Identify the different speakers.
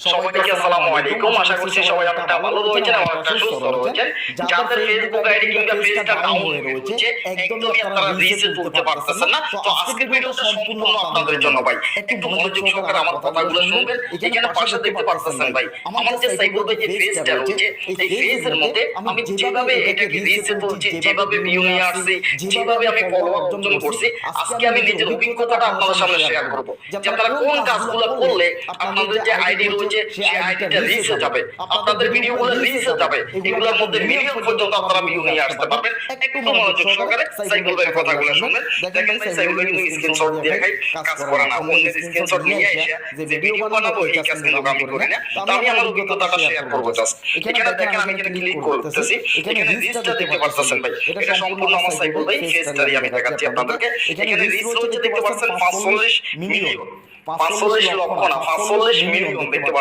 Speaker 1: সবাইকে আসসালামু আলাইকুম। আশা করছি সবাই অনেকটা ভালো রয়েছেন এবং অনেকটা সুস্থ রয়েছেন। যাদের ফেসবুক আইডি কিংবা পেজটা ডাউন হয়ে রয়েছে, একদমই আপনারা রিচে তুলতে পারতেছেন না, তো আজকের ভিডিওটা সম্পূর্ণ আপনাদের জন্য ভাই। একটু মনোযোগ সহকারে আমার কথাগুলো শুনবেন। এখানে পাশে দেখতে পারতেছেন ভাই, আমার যে সাইবুল ভাই যে পেজটা রয়েছে, এই পেজের মধ্যে আমি যেভাবে এটাকে রিচে তুলছি, যেভাবে ভিউ নিয়ে আসছি, যেভাবে আমি ফলোয়ার অর্জন করছি, আজকে আমি নিজের অভিজ্ঞতাটা আপনাদের সামনে শেয়ার করব যে আপনারা কোন কাজগুলো করলে আপনাদের যে আইডি রয়েছে সেই আইডিটা রিচে যাবে, আপনাদের ভিডিওগুলো রিচে যাবে, এগুলোর মধ্যে মিলিয়ন পর্যন্ত আপনারা ভিউ নিয়ে আসতে পারবেন। একটু মনোযোগ সহকারে সাইবুল ভাইয়ের কথাগুলো শুনবেন। দেখেন ভাই, সাইবুল ভাই কিন্তু স্ক্রিনশট দিয়ে দেখাই, কাজ করা না, অন্যের স্ক্রিনশট নিয়ে এসে যে ভিডিও বানাবো এই কাজ কিন্তু আমি করি না। তো আমি আমার অভিজ্ঞতাটা শেয়ার করব জাস্ট। এখানে দেখেন আমি এখানে ক্লিক করতেছি, এখানে রিচটা দেখতে পারতেছেন ভাই, এটা সম্পূর্ণ আমার সাইবুল ভাই ফেসটারই আমি দেখাচ্ছি আপনাদেরকে। এখানে রিচ হচ্ছে দেখতে পাচ্ছেন 45 মিলিয়ন, 45 লক্ষ না, 45 মিলিয়ন দেখতে পাচ্ছেন।